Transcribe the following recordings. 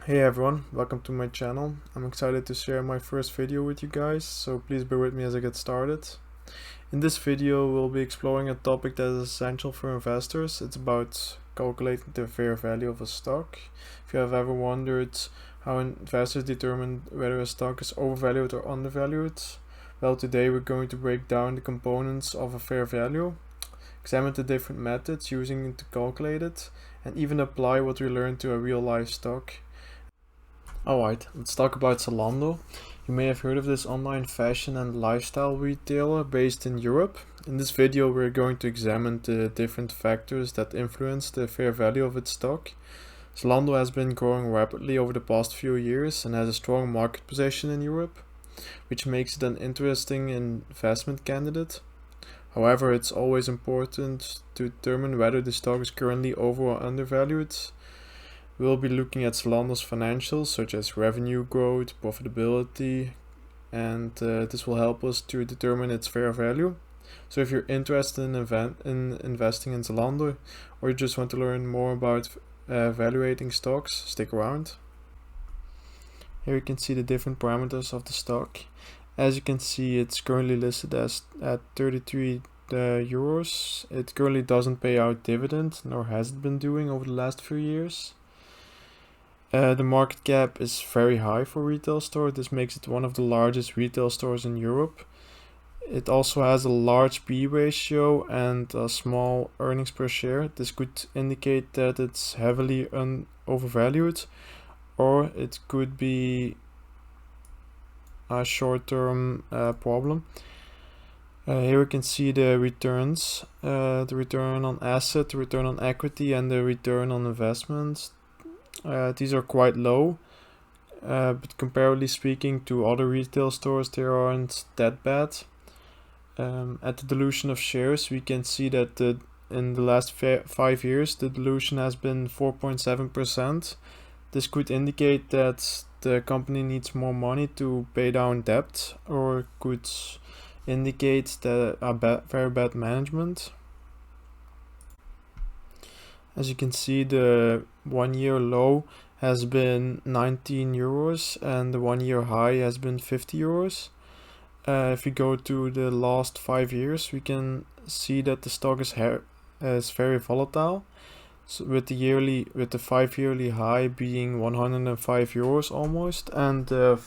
Hey everyone, welcome to my channel. I'm excited to share my first video with you guys, so please bear with me as I get started. In this video, we'll be exploring a topic that is essential for investors. It's about calculating the fair value of a stock. If you have ever wondered how investors determine whether a stock is overvalued or undervalued, well, today we're going to break down the components of a fair value, examine the different methods using to calculate it, and even apply what we learned to a real life stock. Alright, let's talk about Zalando. You may have heard of this online fashion and lifestyle retailer based in Europe. In this video, we're going to examine the different factors that influence the fair value of its stock. Zalando has been growing rapidly over the past few years and has a strong market position in Europe, which makes it an interesting investment candidate. However, it's always important to determine whether the stock is currently over or undervalued. We'll be looking at Zalando's financials such as revenue growth, profitability, and this will help us to determine its fair value. So if you're interested in investing in Zalando, or you just want to learn more about evaluating stocks, stick around. Here you can see the different parameters of the stock. As you can see, it's currently listed as at 33 euros. It currently doesn't pay out dividend, nor has it been doing over the last few years. The market cap is very high for retail store. This makes it one of the largest retail stores in Europe. It also has a large P/E ratio and a small earnings per share. This could indicate that it's heavily overvalued, or it could be a short-term problem. Here we can see the returns, the return on asset, the return on equity, and the return on investments. These are quite low, but comparatively speaking to other retail stores, they aren't that bad. At the dilution of shares, we can see that in the last 5 years, the dilution has been 4.7%. This could indicate that the company needs more money to pay down debt, or could indicate that very bad management. As you can see, the 1 year low has been 19 euros and the 1 year high has been 50 euros. If we go to the last 5 years, we can see that the stock is very volatile. So with the 5 yearly high being 105 euros almost, and the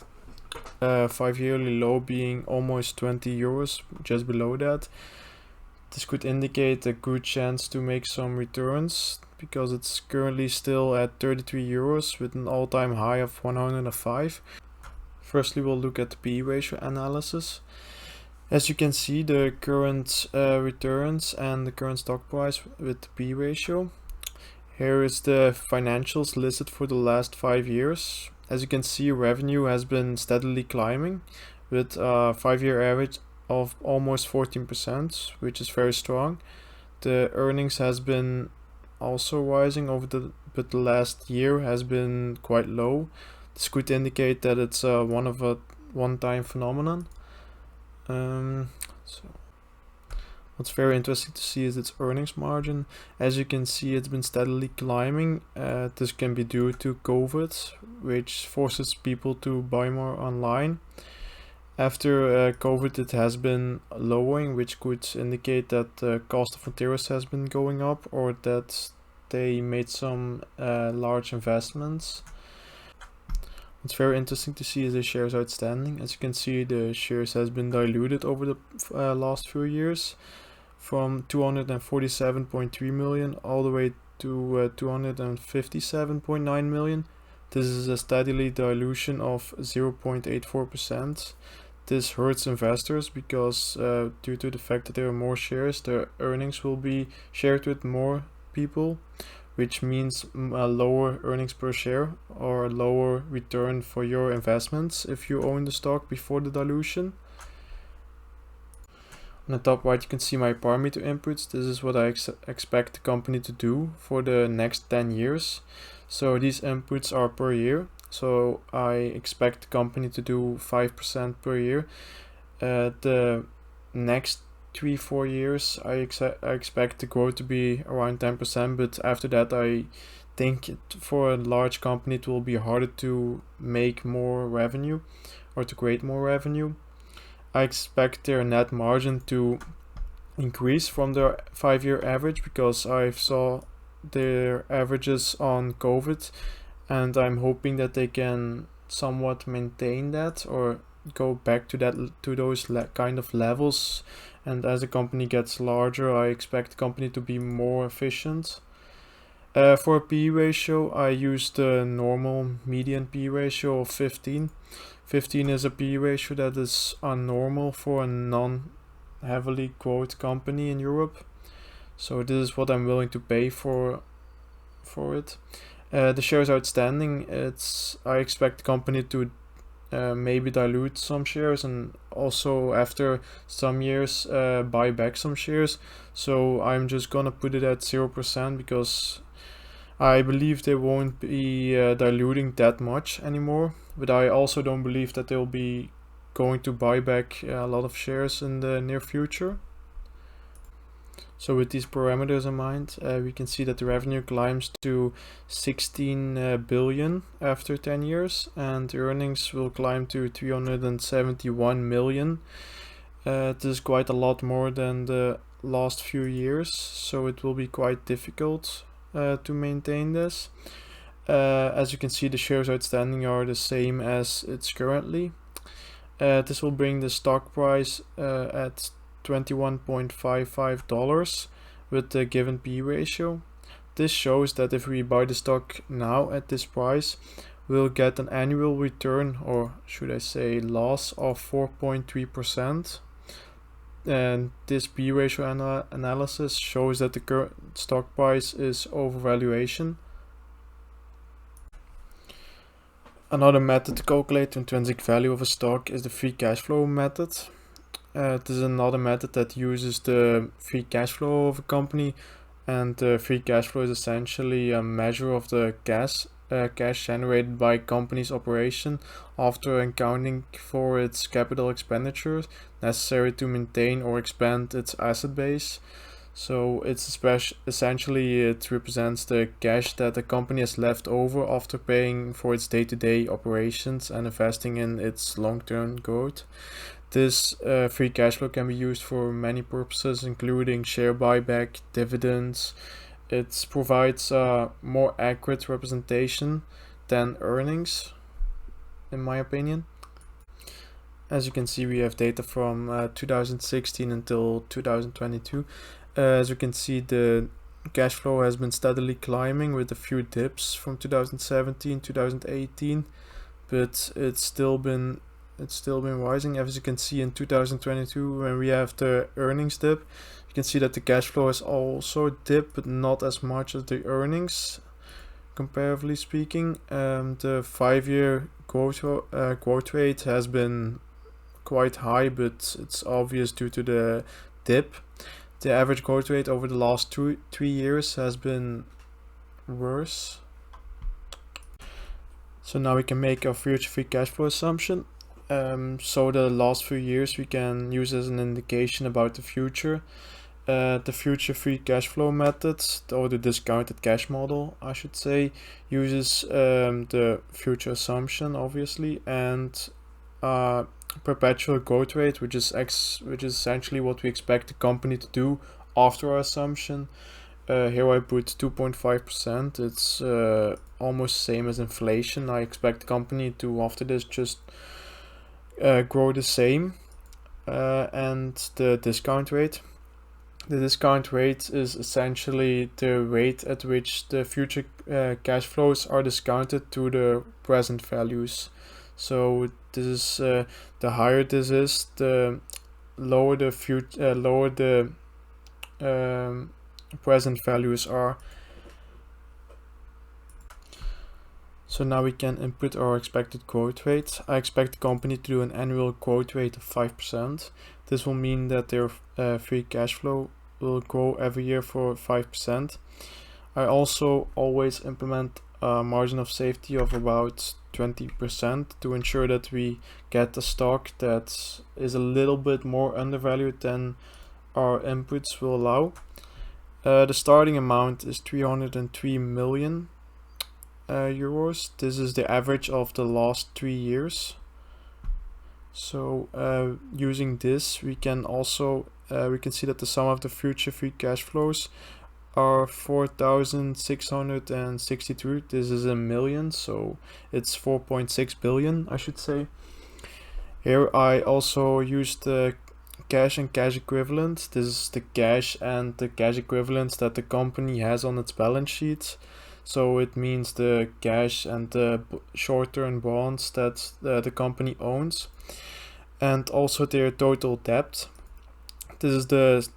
5 yearly low being almost 20 euros, just below that. This could indicate a good chance to make some returns because it's currently still at 33 euros with an all-time high of 105. Firstly, we'll look at the P/E ratio analysis. As you can see, the current returns and the current stock price with the P/E ratio. Here is the financials listed for the last 5 years. As you can see, revenue has been steadily climbing with a 5-year average of almost 14%, which is very strong. The earnings has been also rising but the last year has been quite low. This could indicate that it's one-time phenomenon. So what's very interesting to see is its earnings margin. As you can see, it's been steadily climbing. This can be due to COVID, which forces people to buy more online. After COVID, it has been lowering, which could indicate that the cost of materials has been going up, or that they made some large investments. What's very interesting to see is the shares outstanding. As you can see, the shares has been diluted over the last few years from 247.3 million all the way to 257.9 million. This is a steadily dilution of 0.84%. This hurts investors because due to the fact that there are more shares, the earnings will be shared with more people, which means a lower earnings per share or a lower return for your investments if you own the stock before the dilution. On the top right, you can see my parameter inputs. This is what I expect the company to do for the next 10 years. So these inputs are per year. So I expect the company to do 5% per year. The next 3-4 years, I expect the growth to be around 10%, but after that I think for a large company it will be harder to make more revenue or to create more revenue. I expect their net margin to increase from their 5-year average because I saw their averages on COVID, and I'm hoping that they can somewhat maintain that or go back to those kind of levels. And as the company gets larger, I expect the company to be more efficient. For a P/E ratio, I use the normal median P/E ratio of 15. 15 is a P/E ratio that is normal for a non-heavily growth company in Europe. So this is what I'm willing to pay for it. The shares outstanding, I expect the company to maybe dilute some shares and also after some years buy back some shares. So I'm just gonna put it at 0% because I believe they won't be diluting that much anymore, but I also don't believe that they'll be going to buy back a lot of shares in the near future. So with these parameters in mind, we can see that the revenue climbs to 16 billion after 10 years, and the earnings will climb to 371 million. This is quite a lot more than the last few years, so it will be quite difficult to maintain this. As you can see, the shares outstanding are the same as it's currently. This will bring the stock price at $21.55 with the given P/E ratio. This shows that if we buy the stock now at this price, we'll get an annual return, or should I say loss, of 4.3%. And this P/E ratio analysis shows that the current stock price is overvaluation. Another method to calculate the intrinsic value of a stock is the free cash flow method. This is another method that uses the free cash flow of a company, and the free cash flow is essentially a measure of the cash generated by a company's operation after accounting for its capital expenditures necessary to maintain or expand its asset base. So essentially it represents the cash that the company has left over after paying for its day-to-day operations and investing in its long-term growth. This free cash flow can be used for many purposes, including share buyback, dividends. It provides a more accurate representation than earnings, in my opinion. As you can see, we have data from 2016 until 2022. As you can see, the cash flow has been steadily climbing with a few dips from 2017 2018, but it's still been rising. As you can see in 2022, when we have the earnings dip, you can see that the cash flow has also dipped, but not as much as the earnings, comparatively speaking. The 5-year growth rate has been quite high, but it's obvious due to the dip. The average growth rate over the last 3 years has been worse. So now we can make our future free cash flow assumption. So the last few years we can use as an indication about the future. The future free cash flow method, or the discounted cash model, I should say, uses the future assumption, obviously, and perpetual growth rate, which is essentially what we expect the company to do after our assumption. Here I put 2.5%. It's almost same as inflation. I expect the company to, after this, just grow the same. And the discount rate. The discount rate is essentially the rate at which the future cash flows are discounted to the present values. So this is the higher this is, the lower the present values are. So now we can input our expected growth rate. I expect the company to do an annual growth rate of 5%. This will mean that their free cash flow will grow every year for 5%. I also always implement a margin of safety of about 20% to ensure that we get a stock that is a little bit more undervalued than our inputs will allow. The starting amount is 303 million. euros. This is the average of the last 3 years. So using this, we can also we can see that the sum of the future free cash flows are 4,663. This is in millions, so it's 4.6 billion, I should say. Here I also used the cash and cash equivalent. This is the cash and the cash equivalents that the company has on its balance sheet. So it means the cash and the short-term bonds that the company owns, and also their total debt. This is the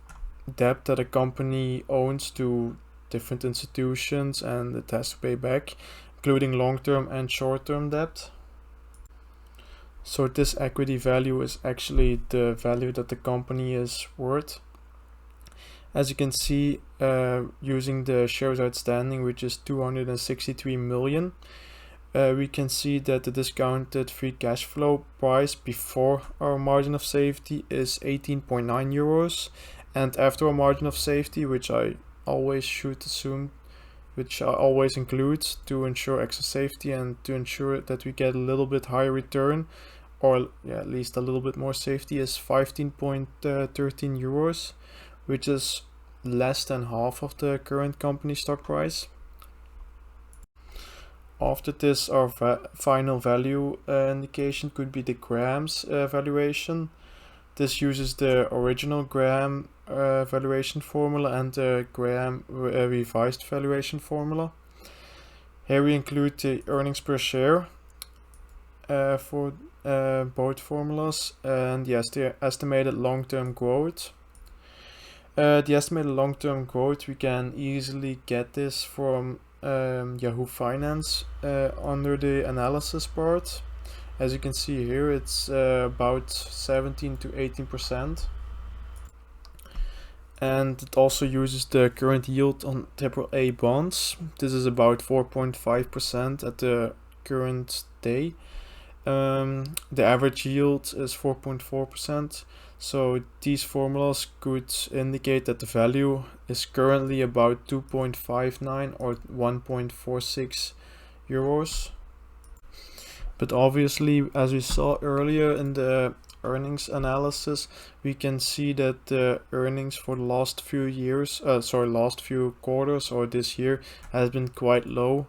debt that a company owns to different institutions and it has to pay back, including long-term and short-term debt. So this equity value is actually the value that the company is worth. As you can see, using the shares outstanding, which is 263 million, we can see that the discounted free cash flow price before our margin of safety is 18.9 euros, and after our margin of safety, which I always should assume, which I always include to ensure extra safety and to ensure that we get a little bit higher return, or at least a little bit more safety, is 15.13 euros, which is less than half of the current company stock price. After this, our final value indication could be the grams valuation. This uses the original gram valuation formula and the gram revised valuation formula. Here we include the earnings per share for both formulas, and yes, the estimated long-term growth. The estimated long-term growth, we can easily get this from Yahoo Finance under the analysis part. As you can see here, it's about 17 to 18%. And it also uses the current yield on AAA bonds. This is about 4.5% at the current day. The average yield is 4.4%. So these formulas could indicate that the value is currently about 2.59 or 1.46 euros. But obviously, as we saw earlier in the earnings analysis, we can see that the earnings for the last few quarters or this year has been quite low.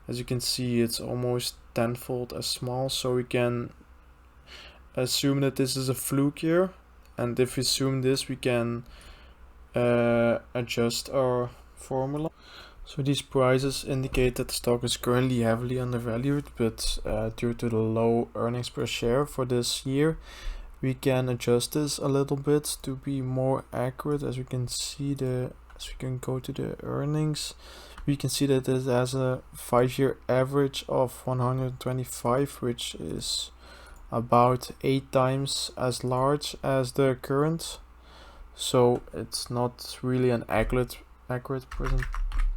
As you can see, it's almost tenfold as small, so we can assume that this is a fluke year. And if we assume this, we can adjust our formula. So these prices indicate that the stock is currently heavily undervalued, but due to the low earnings per share for this year, we can adjust this a little bit to be more accurate. As we can see, as we can go to the earnings, we can see that it has a 5-year average of 125, which is about 8 times as large as the current. So it's not really an accurate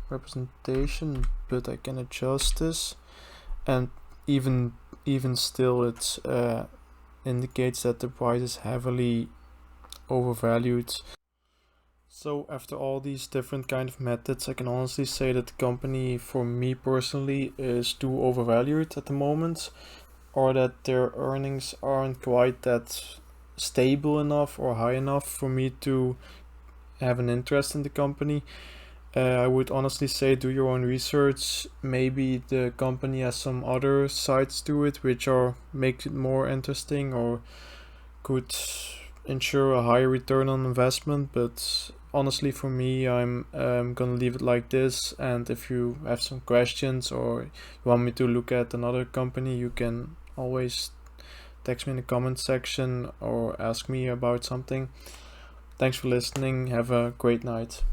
representation, but I can adjust this, and even still, it indicates that the price is heavily overvalued. So after all these different kind of methods, I can honestly say that the company, for me personally, is too overvalued at the moment, or that their earnings aren't quite that stable enough or high enough for me to have an interest in the company. I would honestly say do your own research. Maybe the company has some other sides to it which make it more interesting or could ensure a higher return on investment, but honestly for me, I'm gonna leave it like this. And if you have some questions or you want me to look at another company, you can always text me in the comment section or ask me about something. Thanks for listening. Have a great night.